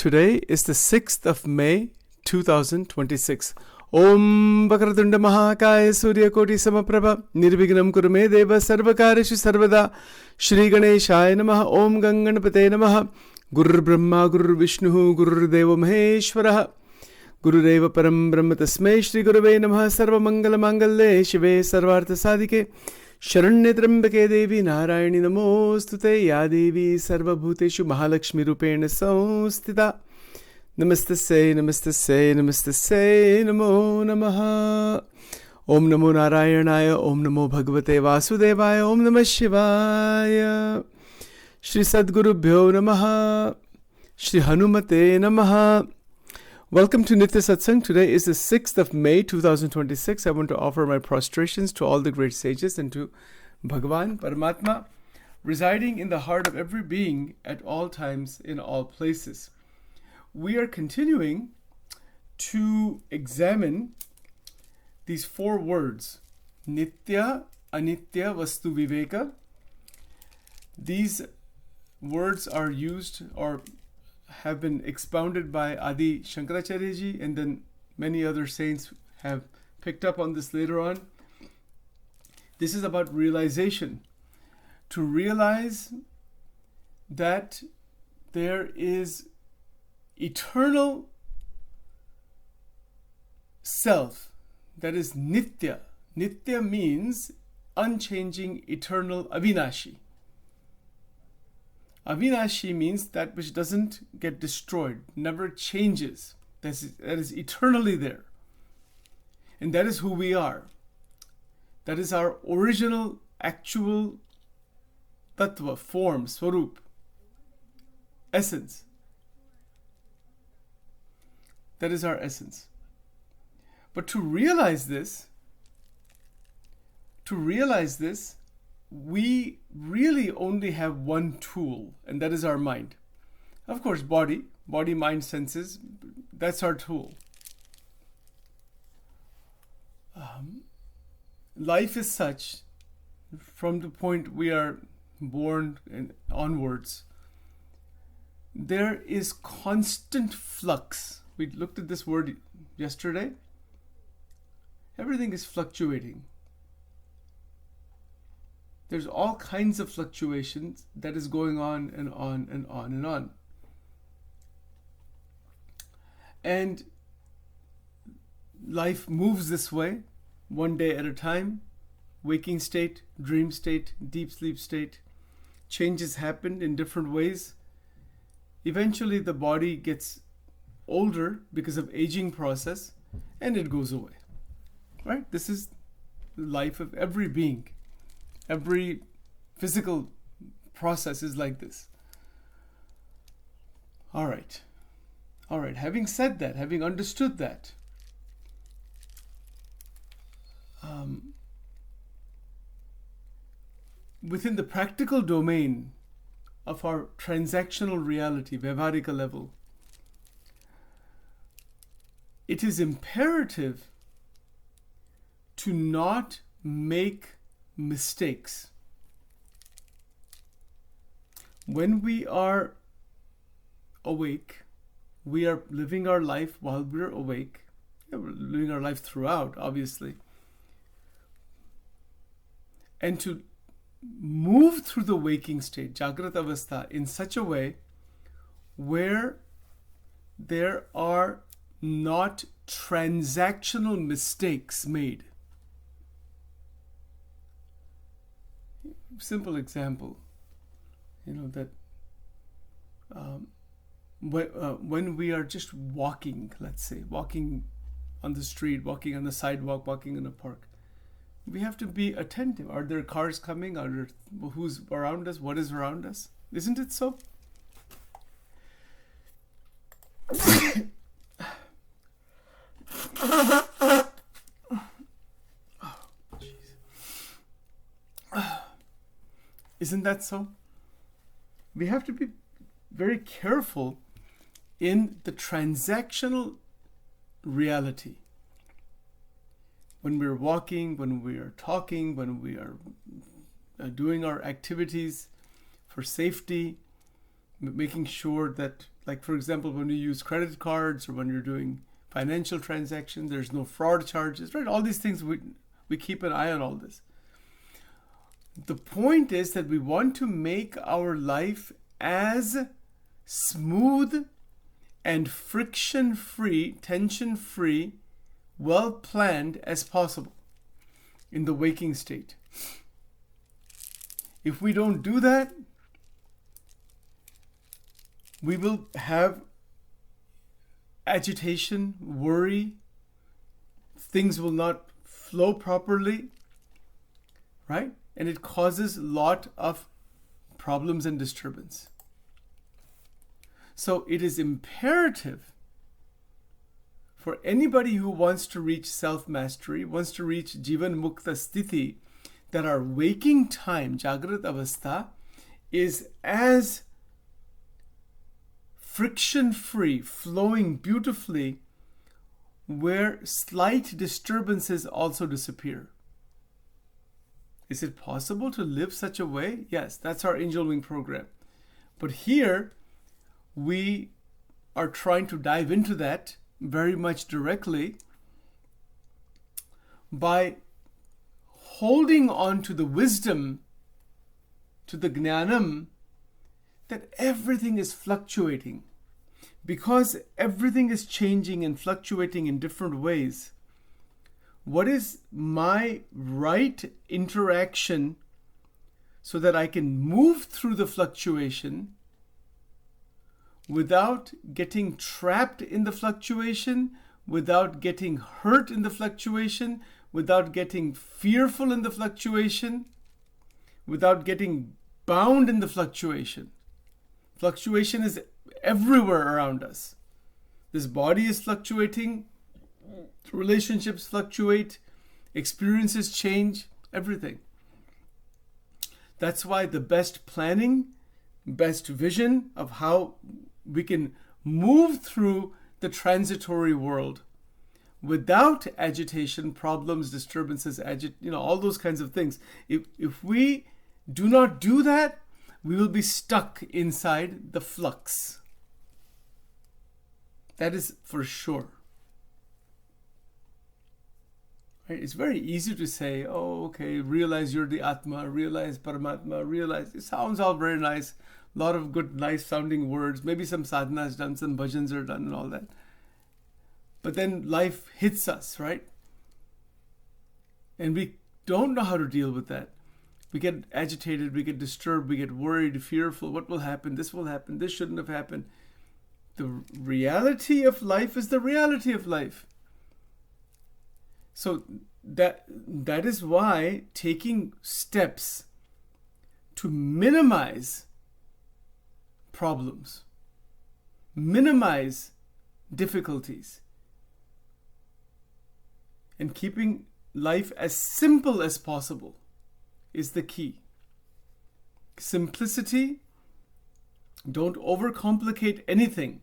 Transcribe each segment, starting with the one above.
Today is the 6th of May 2026. Om Vakratunda Mahakaya Surya Koti Samaprabha Nirvignam Kurume Deva Sarvakarishu Sarvada Shri Ganeshaya Namaha Om Ganganapate Namaha Guru Brahma Guru Vishnu Guru Deva Maheshwaraha Guru Deva Param Brahma Tasmai Shri Guruve Namaha Sarva Mangala Mangalle Shive Sarvartha Sadike Sharanya Trambake Devi Narayani Namostute Ya Devi Sarva Bhuteshu Mahalakshmi Rupena Samstita Namaste Se Namaste Se Namaste Se Namo Namaha Om Namo Narayanaya Om Namo Bhagavate Vasudevaya Om Namah Shivaya Shri Sadgurubhyo Namaha Shri Hanumate Namaha. Welcome to Nitya Satsang. Today is the 6th of May 2026. I want to offer my prostrations to all the great sages and to Bhagavan, Paramatma, residing in the heart of every being at all times in all places. We are continuing to examine these four words, Nitya-Anitya-Vastu-Vivek. These words are used or have been expounded by Adi Shankaracharya ji, and then many other saints have picked up on this later on. This is about realization. To realize that there is eternal self that is Nitya. Nitya means unchanging, eternal, Avinashi. Avinashi means that which doesn't get destroyed, never changes. That is eternally there. And that is who we are. That is our original, actual tattva, form, swarup, essence. That is our essence. But to realize this, we really only have one tool, and that is our mind. Of course, body, mind, senses, that's our tool. Life is such, from the point we are born and onwards, there is constant flux. We looked at this word yesterday. Everything is fluctuating. There's all kinds of fluctuations that is going on and on and on and on. And life moves this way, one day at a time. Waking state, dream state, deep sleep state. Changes happen in different ways. Eventually the body gets older because of aging process, and it goes away. Right? This is the life of every being. Every physical process is like this. All right. Having said that, having understood that, within the practical domain of our transactional reality, Vyavharika level, it is imperative to not make mistakes. When we are awake, we are living our life while we're awake. We're living our life throughout, obviously. And to move through the waking state, Jagrat Avastha, in such a way where there are not transactional mistakes made. Simple example, that when we are just walking, let's say, walking on the street, walking on the sidewalk, walking in a park, we have to be attentive. Are there cars coming? Who's around us? What is around us? Isn't it so? Isn't that so? We have to be very careful in the transactional reality. When we're walking, when we are talking, when we are doing our activities for safety, making sure that, like for example, when you use credit cards or when you're doing financial transactions, there's no fraud charges, right? All these things, we keep an eye on all this. The point is that we want to make our life as smooth and friction-free, tension-free, well-planned as possible in the waking state. If we don't do that, we will have agitation, worry, things will not flow properly, right? And it causes a lot of problems and disturbance. So it is imperative for anybody who wants to reach self-mastery, wants to reach Jivan Mukta Sthiti, that our waking time, Jagrat Avastha, is as friction-free, flowing beautifully, where slight disturbances also disappear. Is it possible to live such a way? Yes, that's our Angel Wing program. But here, we are trying to dive into that very much directly by holding on to the wisdom, to the Jnanam, that everything is fluctuating. Because everything is changing and fluctuating in different ways, what is my right interaction so that I can move through the fluctuation without getting trapped in the fluctuation, without getting hurt in the fluctuation, without getting fearful in the fluctuation, without getting bound in the fluctuation? Fluctuation is everywhere around us. This body is fluctuating, relationships fluctuate, experiences change, everything. That's why the best planning, best vision of how we can move through the transitory world without agitation, problems, disturbances, all those kinds of things. If we do not do that, we will be stuck inside the flux. That is for sure. Right? It's very easy to say, oh, okay, realize you're the Atma, realize Paramatma, realize. It sounds all very nice. A lot of good, nice sounding words. Maybe some sadhana is done, some bhajans are done and all that. But then life hits us, right? And we don't know how to deal with that. We get agitated, we get disturbed, we get worried, fearful. What will happen? This will happen. This shouldn't have happened. The reality of life is the reality of life. So that is why taking steps to minimize problems, minimize difficulties, and keeping life as simple as possible is the key. Simplicity. Don't overcomplicate anything,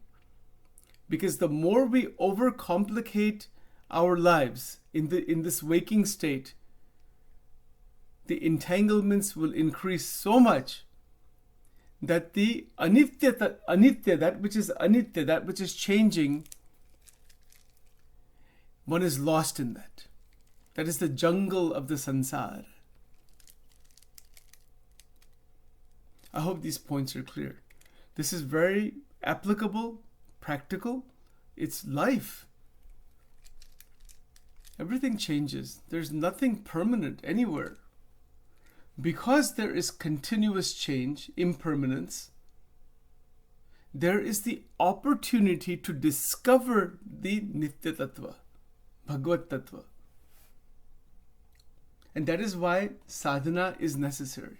because the more we overcomplicate our lives in this waking state, the entanglements will increase so much that the anitya, that which is anitya, that which is changing, one is lost in that. That is the jungle of the sansar. I hope these points are clear. This is very applicable, practical. It's life. Everything changes. There's nothing permanent anywhere. Because there is continuous change, impermanence, there is the opportunity to discover the Nitya Tattva, Bhagavad Tattva. And that is why sadhana is necessary.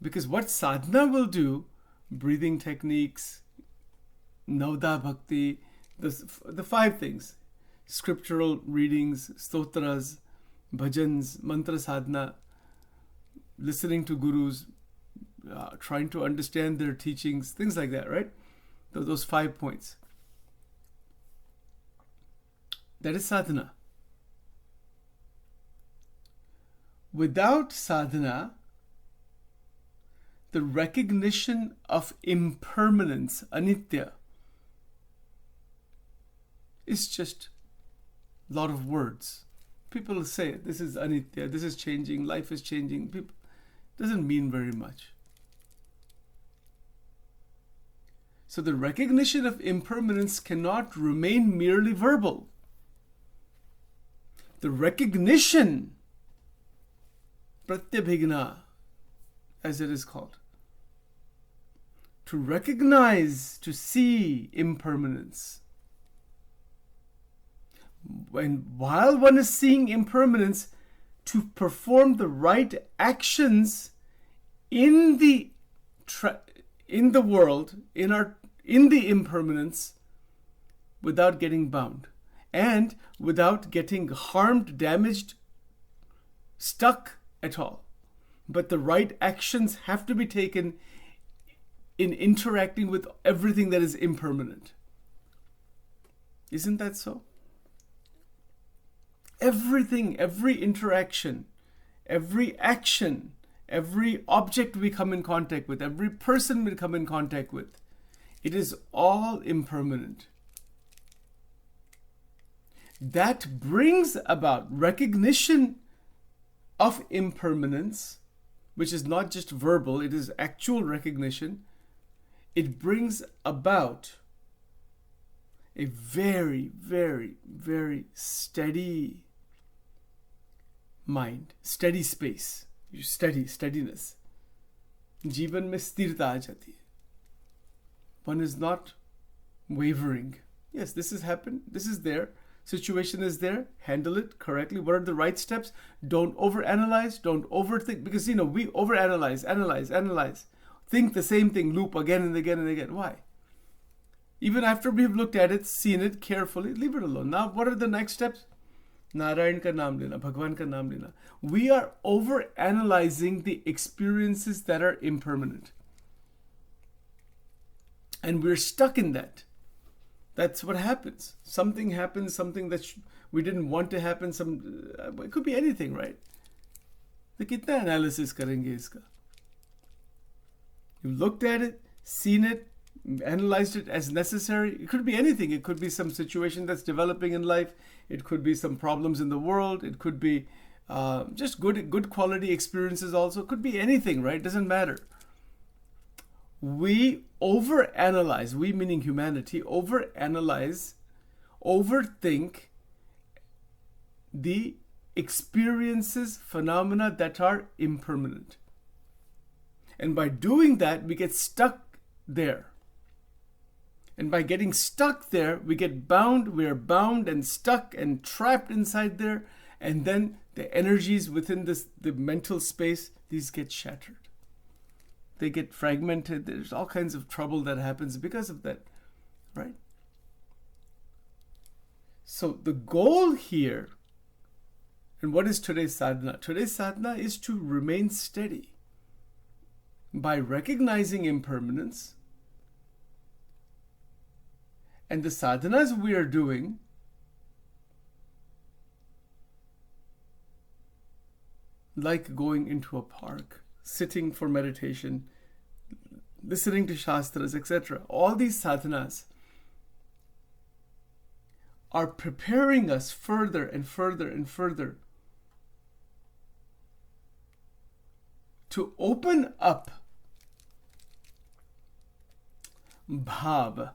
Because what sadhana will do, breathing techniques, Navda Bhakti, the 5 things, scriptural readings, stotras, bhajans, mantra sadhana, listening to gurus, trying to understand their teachings, things like that, right? Those 5 points. That is sadhana. Without sadhana, the recognition of impermanence, anitya, is just a lot of words. People say this is anitya, this is changing, life is changing. People doesn't mean very much. So the recognition of impermanence cannot remain merely verbal. The recognition, pratyabhigna, as it is called, to recognize, to see impermanence. While one is seeing impermanence, to perform the right actions in the world, in the impermanence, without getting bound and without getting harmed, damaged, stuck at all. But the right actions have to be taken in interacting with everything that is impermanent. Isn't that so? Everything, every interaction, every action, every object we come in contact with, every person we come in contact with, it is all impermanent. That brings about recognition of impermanence, which is not just verbal, it is actual recognition. It brings about a very, very, very steady mind, steady space, steadiness. Jeevan mein sthirta aa jati hai. One is not wavering. Yes, this has happened, this is there, situation is there, handle it correctly. What are the right steps? Don't overanalyze, don't overthink, because we overanalyze, analyze, think the same thing, loop again and again and again. Why? Even after we've looked at it, seen it carefully, leave it alone. Now, what are the next steps? Narayan ka naam lena, Bhagwan ka naam lena. We are over-analyzing the experiences that are impermanent. And we're stuck in that. That's what happens. Something happens, something that we didn't want to happen. It could be anything, right? तो कितना analysis करेंगे इसका? You've looked at it, seen it, analyzed it as necessary. It could be anything. It could be some situation that's developing in life. It could be some problems in the world. It could be just good quality experiences also. It could be anything, right? It doesn't matter. We overanalyze, we meaning humanity, overanalyze, overthink the experiences, phenomena that are impermanent. And by doing that, we get stuck there. And by getting stuck there, we get bound, we are bound and stuck and trapped inside there. And then the energies within the mental space, these get shattered. They get fragmented. There's all kinds of trouble that happens because of that, right? So the goal here, and what is today's sadhana? Today's sadhana is to remain steady by recognizing impermanence. And the sadhanas we are doing like going into a park, sitting for meditation, listening to shastras, etc. All these sadhanas are preparing us further and further and further to open up bhav.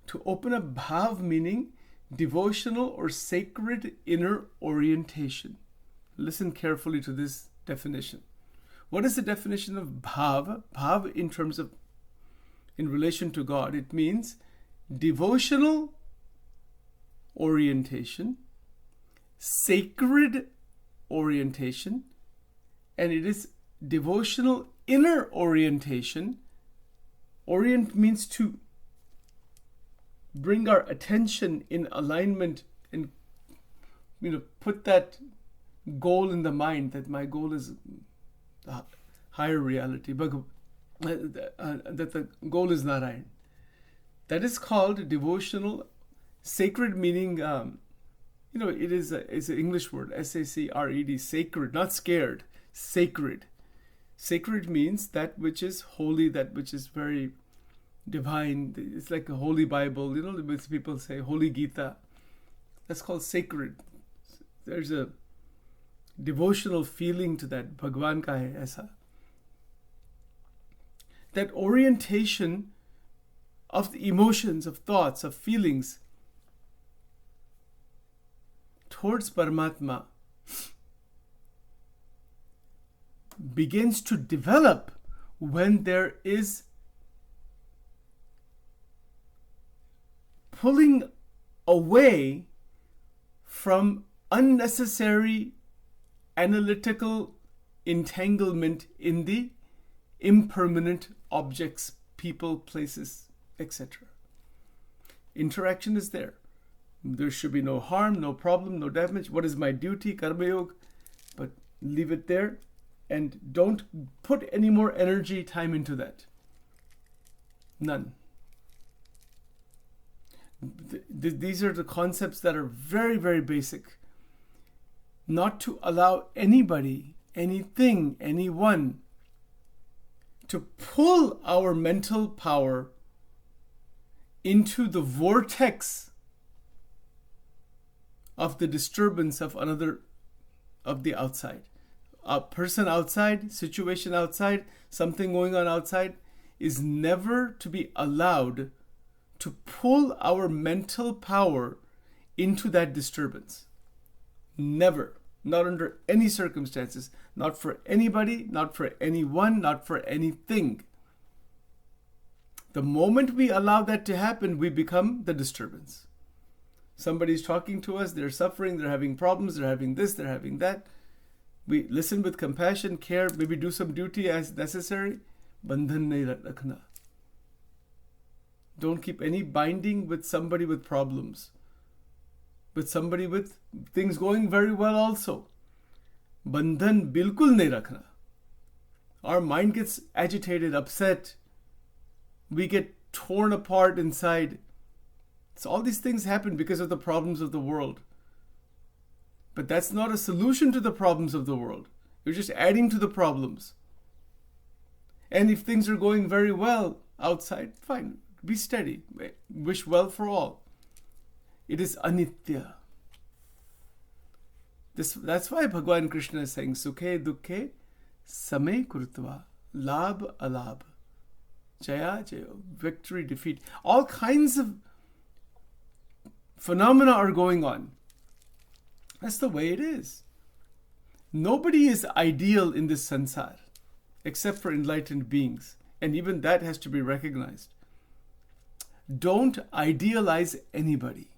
To open up bhav meaning devotional or sacred inner orientation. Listen carefully to this definition. What is the definition of bhav? Bhav in relation to God, it means devotional orientation, sacred orientation, and it is devotional inner orientation. Orient means to bring our attention in alignment and put that goal in the mind, that my goal is the higher reality, that the goal is Narayan. That is called devotional, sacred meaning, it is it's an English word, S-A-C-R-E-D, sacred, not scared, sacred. Sacred means that which is holy, that which is very divine. It's like a holy Bible. People say Holy Gita. That's called sacred. There's a devotional feeling to that. Bhagwan ka hai aisa. That orientation of the emotions, of thoughts, of feelings towards Paramatma begins to develop when there is pulling away from unnecessary analytical entanglement in the impermanent objects, people, places, etc. Interaction is there. There should be no harm, no problem, no damage. What is my duty? Karma Yoga. But leave it there and don't put any more energy, time into that. None. These are the concepts that are very, very basic. Not to allow anybody, anything, anyone to pull our mental power into the vortex of the disturbance of another, of the outside. A person outside, situation outside, something going on outside is never to be allowed to pull our mental power into that disturbance. Never. Not under any circumstances. Not for anybody, not for anyone, not for anything. The moment we allow that to happen, we become the disturbance. Somebody's talking to us, they're suffering, they're having problems, they're having this, they're having that. We listen with compassion, care, maybe do some duty as necessary. Bandhan nahi rakhna. Don't keep any binding with somebody with problems. With somebody with things going very well also. Bandhan bilkul nahi rakhna. Our mind gets agitated, upset. We get torn apart inside. So all these things happen because of the problems of the world. But that's not a solution to the problems of the world. You're just adding to the problems. And if things are going very well outside, fine. Be steady. Wish well for all. It is anitya. That's why Bhagwan Krishna is saying, Sukhe dukhe samay kurtva, labh alabh, jaya jayo, victory, defeat. All kinds of phenomena are going on. That's the way it is. Nobody is ideal in this sansar, except for enlightened beings. And even that has to be recognized. Don't idealize anybody.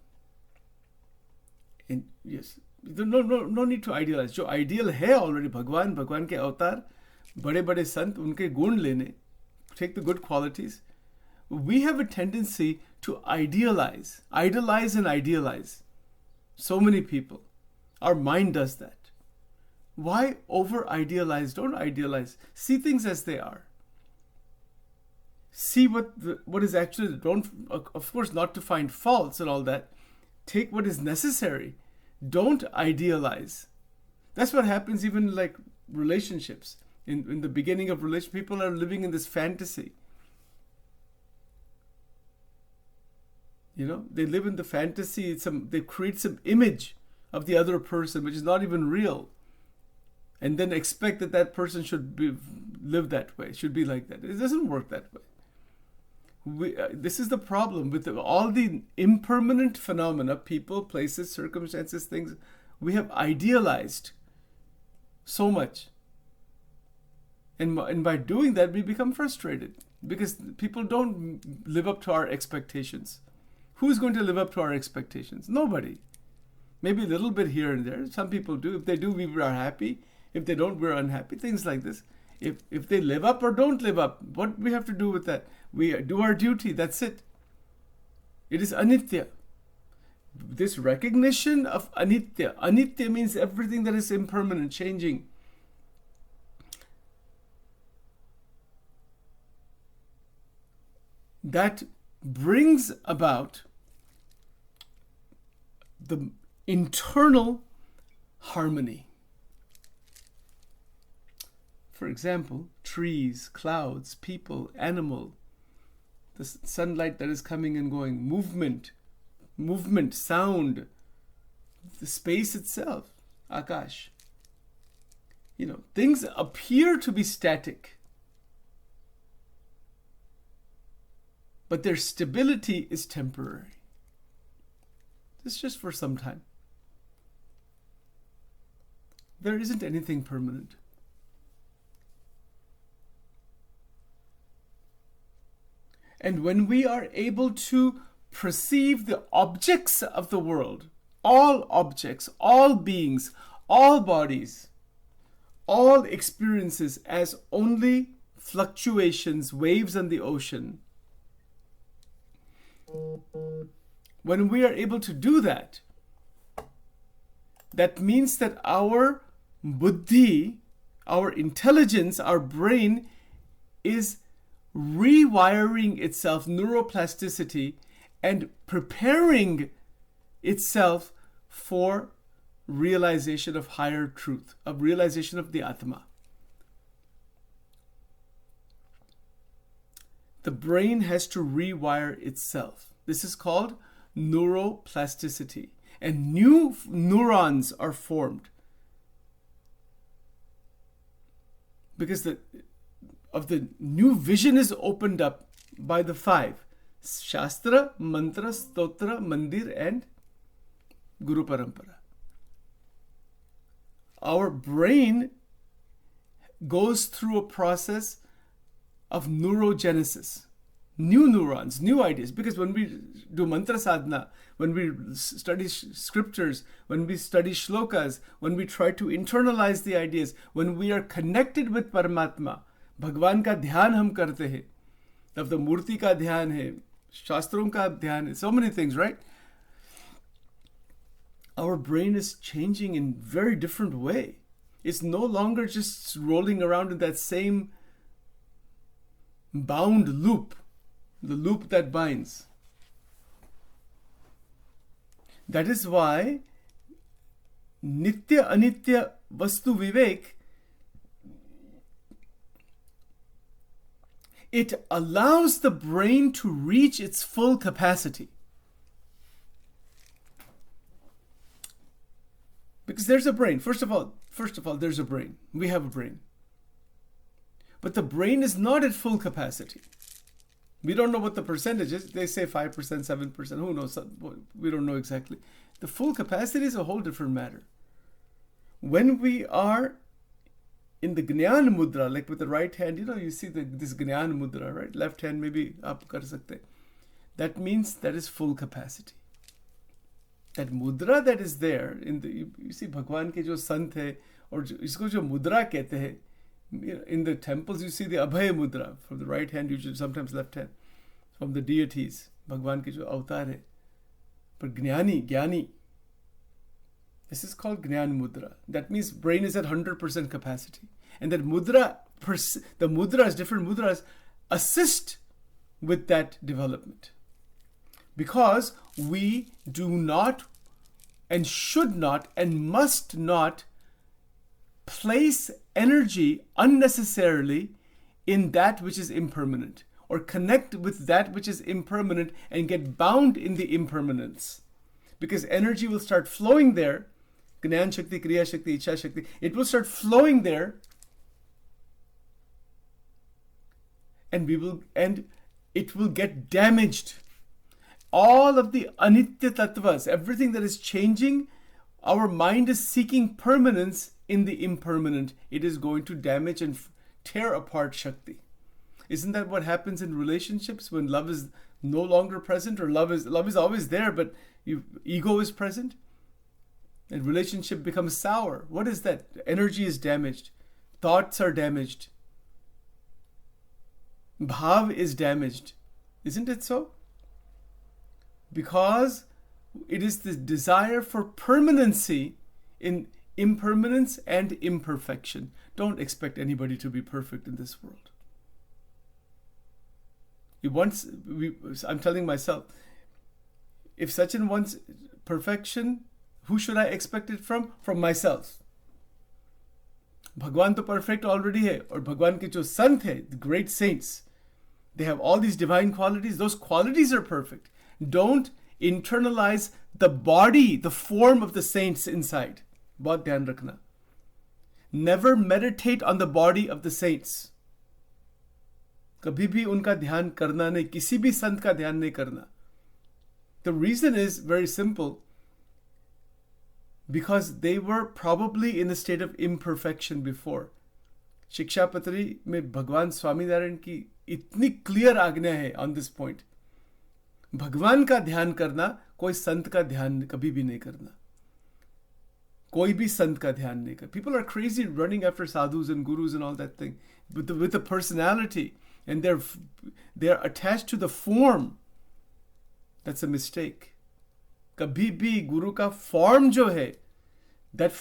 And yes, no need to idealize. जो ideal है already, भगवान के अवतार, बड़े संत, उनके गुण लेने, take the good qualities. We have a tendency to idolize and idealize. So many people. Our mind does that. Why over-idealize? Don't idealize. See things as they are. See what is actually, don't, of course, not to find faults and all that. Take what is necessary. Don't idealize. That's what happens even like relationships. In the beginning of relationship, people are living in this fantasy. They live in the fantasy. They create some image of the other person, which is not even real. And then expect that person should live that way, should be like that. It doesn't work that way. This is the problem with all the impermanent phenomena, people, places, circumstances, things. We have idealized so much. And by doing that, we become frustrated because people don't live up to our expectations. Who's going to live up to our expectations? Nobody. Maybe a little bit here and there. Some people do. If they do, we are happy. If they don't, we're unhappy. Things like this. If they live up or don't live up, what we have to do with that? We do our duty. That's it. It is anitya. This recognition of anitya. Anitya means everything that is impermanent, changing. That brings about the internal harmony. for example, trees, clouds, people, animal, the sunlight that is coming and going, movement, sound, the space itself, Akash. Things appear to be static, but their stability is temporary. It's just for some time. There isn't anything permanent. And when we are able to perceive the objects of the world, all objects, all beings, all bodies, all experiences as only fluctuations, waves on the ocean, when we are able to do that, that means that our buddhi, our intelligence, our brain is rewiring itself, neuroplasticity, and preparing itself for realization of higher truth, of realization of the Atma. The brain has to rewire itself. This is called neuroplasticity. And new neurons are formed because the new vision is opened up by the 5: Shastra, Mantra, Stotra, Mandir, and Guru Parampara. Our brain goes through a process of neurogenesis, new neurons, new ideas. Because when we do mantra sadhana, when we study scriptures, when we study shlokas, when we try to internalize the ideas, when we are connected with Paramatma, भगवान का ध्यान हम करते हैं, तब तो मूर्ति का ध्यान है, शास्त्रों का ध्यान है, so many things, right? Our brain is changing in a very different way. It's no longer just rolling around in that same bound loop, the loop that binds. That is why Nitya-Anitya-Vastu-Vivek, it allows the brain to reach its full capacity. Because there's a brain. First of all, there's a brain. We have a brain. But the brain is not at full capacity. We don't know what the percentage is. They say 5%, 7%. Who knows? We don't know exactly. The full capacity is a whole different matter. When we are in the Gnyan Mudra, like with the right hand, you see this Gnyan Mudra, right? Left hand maybe up kar sakte. That means that is full capacity. That mudra that is there, you see Bhagwan ke jo sant hai, or isko jo mudra kehte hai, in the temples you see the Abhay Mudra, from the right hand, usually sometimes left hand, from the deities, Bhagwan ke jo avatar hai. But Jnani, this is called Gnyan Mudra. That means brain is at 100% capacity. And that mudra, the mudras, different mudras, assist with that development. Because we do not and should not and must not place energy unnecessarily in that which is impermanent, or connect with that which is impermanent and get bound in the impermanence. Because energy will start flowing there, Gnan Shakti, Kriya Shakti, Icha Shakti, it will start flowing there, and it will get damaged. All of the anitya tattvas, everything that is changing, our mind is seeking permanence in the impermanent. It is going to damage and tear apart Shakti. Isn't that what happens in relationships when love is no longer present, or love is always there, but ego is present? And relationship becomes sour. What is that? Energy is damaged. Thoughts are damaged. Bhav is damaged. Isn't it so? Because it is the desire for permanency in impermanence and imperfection. Don't expect anybody to be perfect in this world. I'm telling myself, if Sachin wants perfection, who should I expect it from? From myself. भगवान तो perfect already है, और भगवान के जो संत है, the great saints, they have all these divine qualities. Those qualities are perfect. Don't internalize the body, the form of the saints inside. बहुत ध्यान रखना. Never meditate on the body of the saints. कभी भी उनका ध्यान करना नहीं, किसी भी संत का ध्यान नहीं करना. The reason is very simple. Because they were probably in a state of imperfection before. Shikshapatri में भगवान स्वामीनारायण की इतनी क्लियर आज्ञा है on this point. भगवान का ध्यान करना, कोई संत का ध्यान कभी भी नहीं करना. कोई भी संत का ध्यान नहीं करना. People are crazy running after sadhus and gurus and all that thing with the personality, and they're attached to the form. That's a mistake. कभी भी गुरु का फॉर्म जो है, that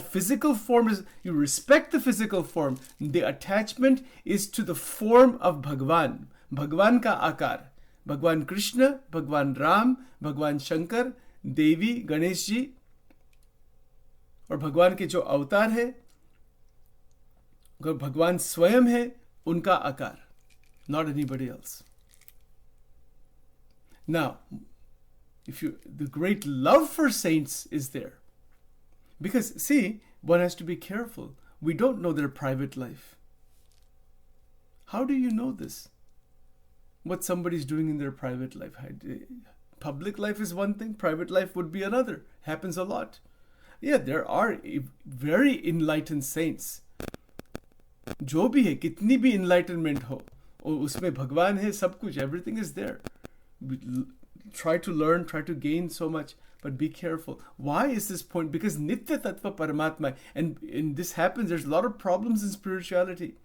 physical form is, you respect the physical form. The attachment is to the form of Bhagwan. भगवान का आकार. भगवान कृष्ण, भगवान राम, भगवान शंकर, देवी, गणेश जी, और भगवान के जो अवतार है, भगवान स्वयं है, उनका आकार. Not anybody else. Now, the great love for saints is there. Because, see, one has to be careful. We don't know their private life. How do you know this? What somebody's doing in their private life. Public life is one thing, private life would be another. Happens a lot. Yeah, there are very enlightened saints. जो भी है, कितनी भी enlightenment हो, उसमें भगवान है, सब कुछ, everything is there. Try to learn, try to gain so much, but be careful. Why is this point? Because Nitya Tattva Paramatma, and this happens, there's a lot of problems in spirituality.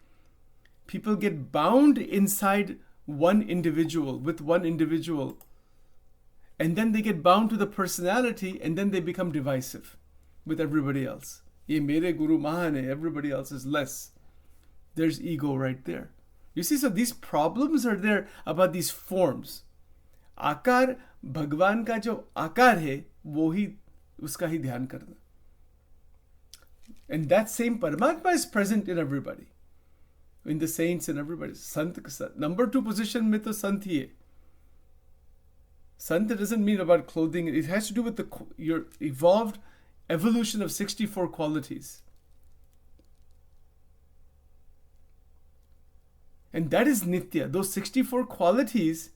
People get bound inside one individual, with one individual, and then they get bound to the personality, and then they become divisive with everybody else. Ye mere guru mahan hai, everybody else is less. There's ego right there. You see, so these problems are there about these forms. आकार, भगवान का जो आकार है, वो ही, उसका ही ध्यान करना. And that same Paramatma is present in everybody, in the saints and everybody. Sant, number 2 position में तो संत ही है. Sant doesn't mean about clothing. It has to do with your evolved evolution of 64 qualities. And that is Nitya. Those 64 qualities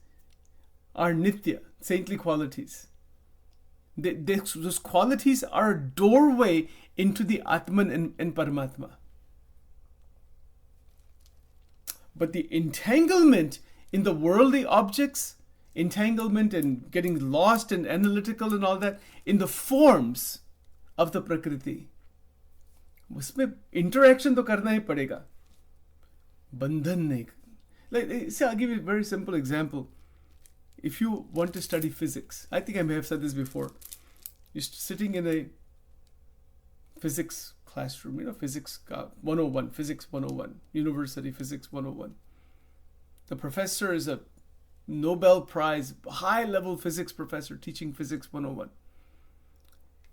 are Nitya, saintly qualities. Those qualities are a doorway into the Atman and Paramatma. But the entanglement in the worldly objects, entanglement and getting lost and analytical and all that, in the forms of the Prakriti, उसमें interaction तो करना ही पड़ेगा. बंधन नहीं. Say, I'll give you a very simple example. If you want to study physics, I think I may have said this before. You're sitting in a physics classroom, physics 101, physics 101, university physics 101. The professor is a Nobel Prize, high-level physics professor teaching physics 101.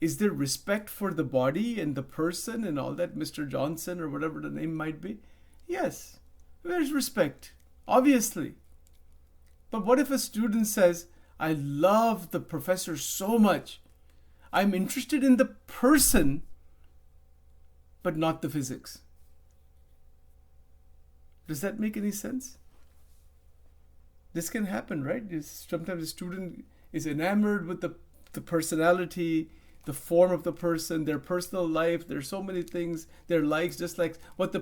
Is there respect for the body and the person and all that, Mr. Johnson or whatever the name might be? Yes, there's respect, obviously. But what if a student says, I love the professor so much, I'm interested in the person, but not the physics? Does that make any sense? This can happen, right? Sometimes a student is enamored with the personality, the form of the person, their personal life. There's so many things, their likes, just like what the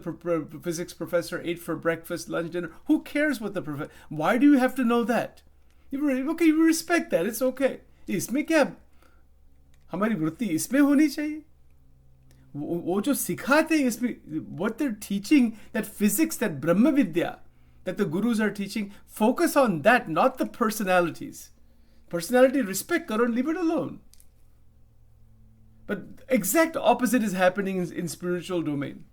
physics professor ate for breakfast, lunch, dinner. Who cares what the professor... Why do you have to know that? Okay, you respect that. It's okay. इसमें क्या हमारी वृत्ति इसमें होनी चाहिए? वो जो सिखाते हैं इसमें, what they're teaching, that physics, that Brahma Vidya, that the gurus are teaching, focus on that, not the personalities. Personality, respect karo and leave it alone. But exact opposite is happening in spiritual domain.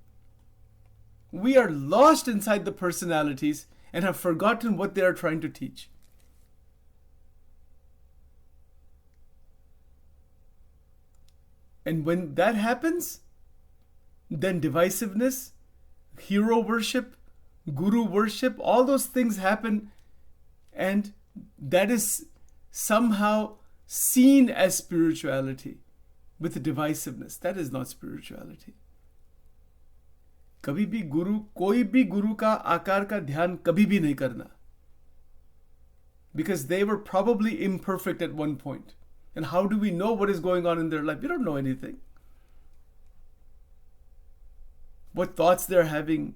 We are lost inside the personalities and have forgotten what they are trying to teach. And when that happens, then divisiveness, hero worship, guru worship, all those things happen, and that is somehow seen as spirituality with divisiveness. That is not spirituality. कभी भी गुरु, कोई भी गुरु का आकार का ध्यान कभी भी नहीं करना. Because they were probably imperfect at one point. And how do we know what is going on in their life? We don't know anything. What thoughts they're having.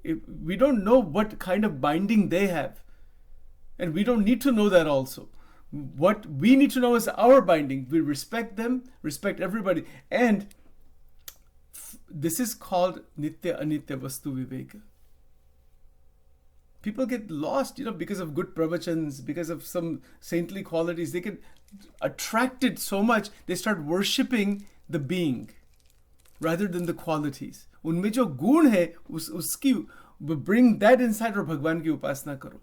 We don't know what kind of binding they have. And we don't need to know that also. What we need to know is our binding. We respect them, respect everybody. And this is called Nitya-Anitya-Vastu-Vivek. People get lost, because of good pravachans, because of some saintly qualities. They get attracted so much, they start worshipping the being rather than the qualities. उनमें जो गुण है, उसकी bring that inside और भगवान की उपासना करो.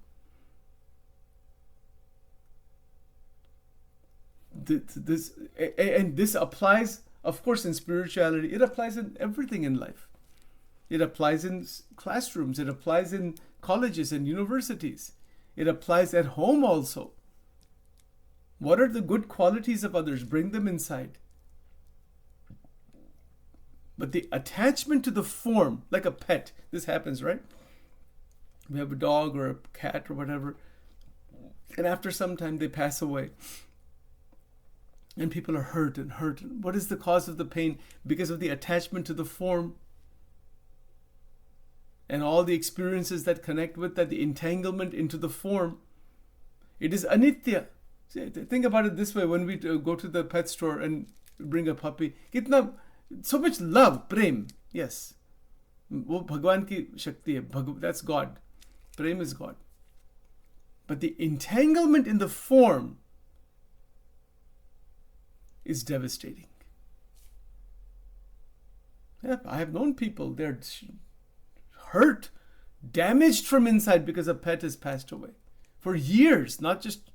This applies, of course, in spirituality. It applies in everything in life. It applies in classrooms. It applies in colleges and universities. It applies at home also. What are the good qualities of others? Bring them inside. But the attachment to the form, like a pet, this happens, right? We have a dog or a cat or whatever, and after some time they pass away. And people are hurt and hurt. What is the cause of the pain? Because of the attachment to the form and all the experiences that connect with that, the entanglement into the form. It is anitya. See, think about it this way. When we go to the pet store and bring a puppy, so much love, prem, yes. वो भगवान की शक्ति है. That's God. Prem is God. But the entanglement in the form is devastating. Yeah, I have known people, they're hurt, damaged from inside because a pet has passed away. For years, not just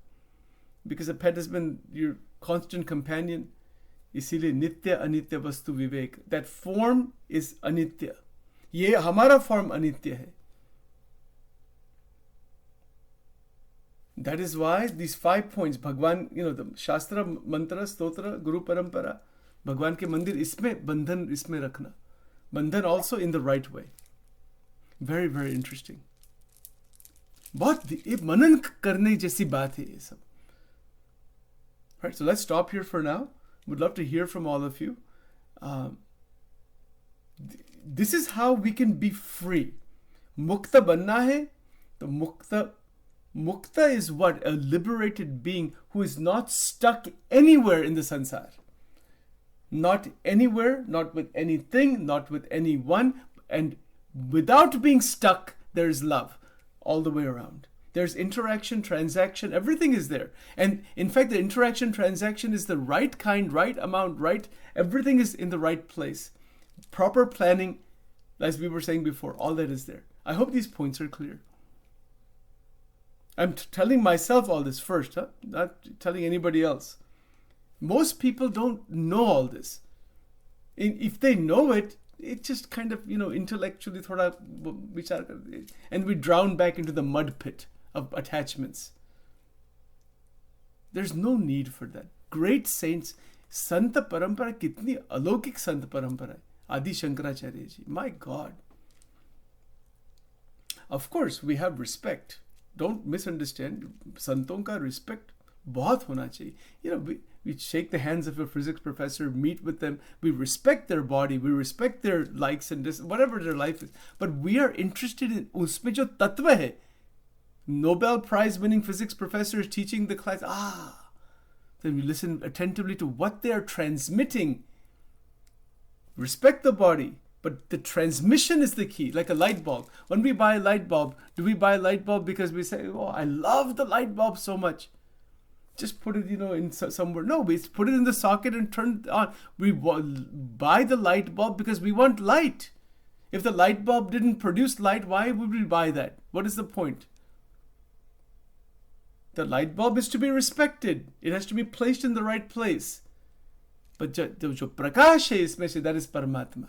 because a pet has been your constant companion. इसीलिए Nitya-Anitya-Vastu-Vivek. That form is anitya. ये हमारा form anitya है. That is why these 5 points, Bhagwan, the Shastra, Mantra, Stotra, Guru Parampara, Bhagwan ke mandir, isme bandhan isme rakhna. Bandhan also in the right way. Very, very interesting. बहुत ये मनन करने जैसी बात है ये सब. Right, so let's stop here for now. Would love to hear from all of you. This is how we can be free. Mukta banna hai, to Mukta is what? A liberated being who is not stuck anywhere in the sansar. Not anywhere, not with anything, not with anyone. And without being stuck, there is love all the way around. There's interaction, transaction, everything is there. And in fact, the interaction, transaction is the right kind, right amount, right. Everything is in the right place. Proper planning, as we were saying before, all that is there. I hope these points are clear. I'm telling myself all this first, not telling anybody else. Most people don't know all this. If they know it, it just kind of, intellectually thoda vichar kar, and we drown back into the mud pit of attachments. There's no need for that. Great saints, Santa Parampara, kitni alaukik Sant Parampara hai. Adi Shankaracharya ji. My God. Of course, we have respect. Don't misunderstand. Santon ka respect बहुत होना चाहिए. We shake the hands of a physics professor, meet with them. We respect their body. We respect their likes and whatever their life is. But we are interested in उसमें जो तत्व है. Nobel Prize winning physics professor is teaching the class. Then we listen attentively to what they are transmitting. Respect the body. But the transmission is the key, like a light bulb. When we buy a light bulb, do we buy a light bulb because we say, oh, I love the light bulb so much? Just put it, in somewhere. No, we put it in the socket and turn it on. We buy the light bulb because we want light. If the light bulb didn't produce light, why would we buy that? What is the point? The light bulb is to be respected. It has to be placed in the right place. But jo prakash hai isme se, that is Paramatma.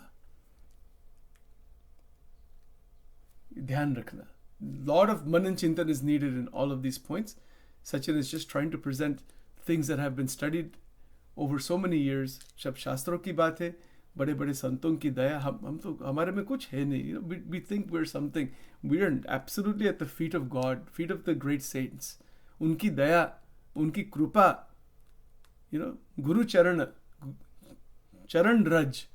ध्यान रखना. Lot of manan chintan is needed in all of these points. Sachin is just trying to present things that have been studied over so many years. जब शास्त्रों की बात है, बड़े बड़े संतों की दया, हम तो हमारे में कुछ है नहीं. We think we're something. We are absolutely at the feet of God, feet of the great saints. उनकी दया, उनकी कृपा, गुरु चरण रज,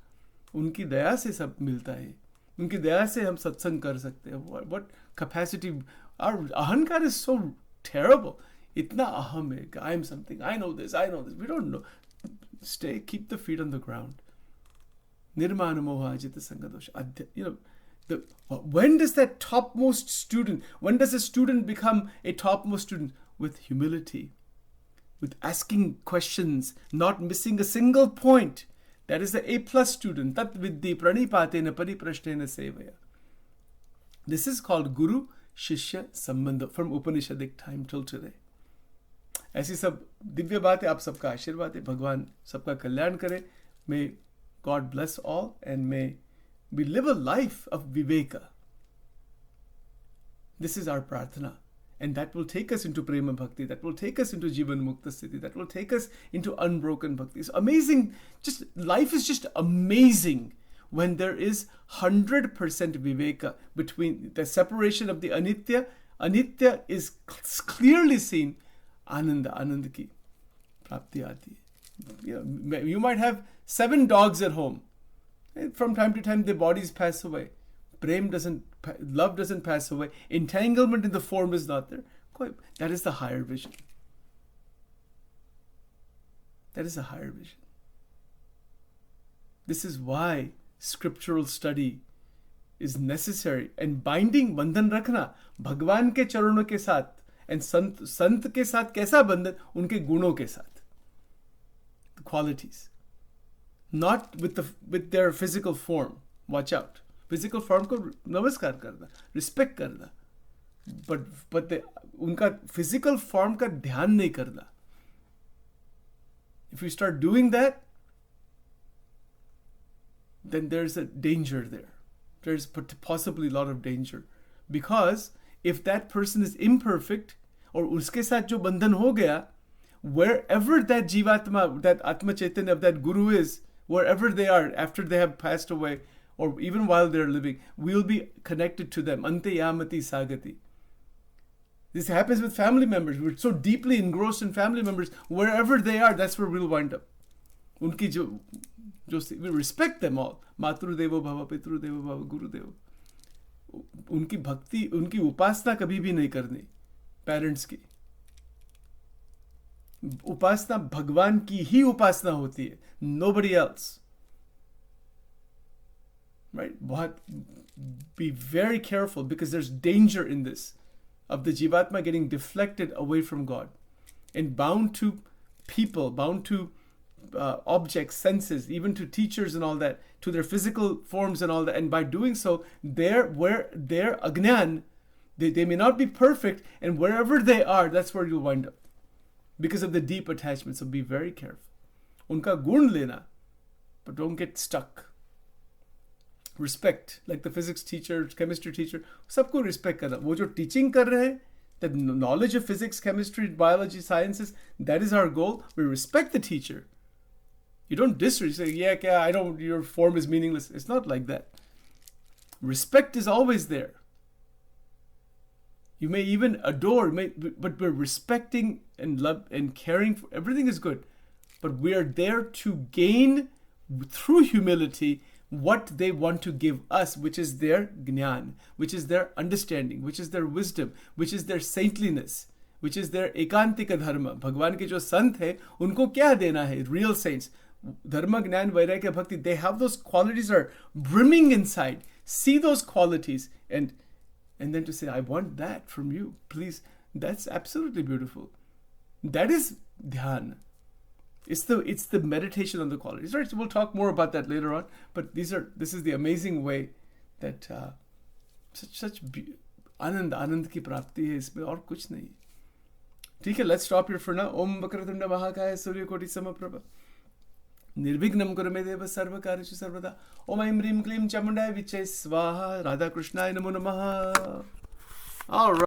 उनकी दया से सब मिलता है. उनकी दया से हम सत्संग कर सकते हैं. What capacity? Our अहंकार is so terrible. इतना अहम है. I am something. I know this. We don't know. Keep the feet on the ground. Nirmana moha ajita sangadosha. When does that topmost student, when does a student become a topmost student? With humility, with asking questions, not missing a single point. That is the A+ student. Tat viddhi pranipatena pariprashtena sevaya. This is called Guru Shishya Sambandha from Upanishadic time till today. ऐसी सब दिव्य बातें, आप सबका आशीर्वाद है. भगवान सबका कल्याण करे. May God bless all and may we live a life of viveka. This is our prarthana. And that will take us into Prema Bhakti. That will take us into Jivan Mukta Sthiti. That will take us into unbroken Bhakti. It's amazing. Life is just amazing when there is 100% Viveka between the separation of the Anitya. Anitya is clearly seen. Ananda ki prapti aati. You might have 7 dogs at home. From time to time, their bodies pass away. Love doesn't pass away. Entanglement in the form is not there. That is the higher vision. That is a higher vision. This is why scriptural study is necessary. And binding, bandhan rakhna, Bhagwan ke charanon ke saath. And sant ke saath kaisa bandhan? Unke gunon ke saath. The qualities. Not with their physical form. Watch out. Physical form को नमस्कार करना, respect करना, but उनका physical form का ध्यान नहीं करना. If we start doing that, then there's a danger there. There's possibly a lot of danger. Because if that person is imperfect, और उसके साथ जो बंधन हो गया, wherever that Jivatma, that Atma Chaitanya of that Guru is, wherever they are after they have passed away, or even while they're living, we'll be connected to them. Ante yamati sagati. This happens with family members. We're so deeply engrossed in family members. Wherever they are, that's where we'll wind up. Unki we respect them all. Matru devo bhava, pitru devo bhava, guru devo. Unki bhakti, unki upasna kabhi bhi nahi karni. Parents ki. Upasna Bhagwan ki hi upasna hoti hai. Nobody else. Right? Be very careful because there's danger in this of the Jivatma getting deflected away from God and bound to people, bound to objects, senses, even to teachers and all that, to their physical forms and all that. And by doing so, their agnan, they may not be perfect, and wherever they are, that's where you'll wind up because of the deep attachment. So be very careful. Unka gun lena, but don't get stuck. Respect, like the physics teacher, chemistry teacher, सबको respect करना. वो जो teaching कर रहे हैं, the knowledge of physics, chemistry, biology, sciences, that is our goal. We respect the teacher. You don't disrespect. Say, your form is meaningless. It's not like that. Respect is always there. You may even adore, but we're respecting and love and caring for everything is good. But we are there to gain through humility what they want to give us, which is their jnana, which is their understanding, which is their wisdom, which is their saintliness, which is their ekantika dharma. Bhagwan ke jo sant hai, unko kya dena hai? Real saints. Dharma, jnana, vairagya, bhakti, they have those qualities are brimming inside. See those qualities and then to say, I want that from you, please. That's absolutely beautiful. That is dhyan. It's the meditation on the qualities, right? So we'll talk more about that later on. But this is the amazing way that such आनंद की प्राप्ति है इसमें और कुछ नहीं. ठीक है, let's stop here for now. Om Vakratunda Mahakaya Surya Koti Samaprabha. Nirvignam kurume deva sarvakarishu sarvada. Om Aim Rim Klim Chamundai Vichai Swaha. Radha Krishnaya Namo Namaha. All right.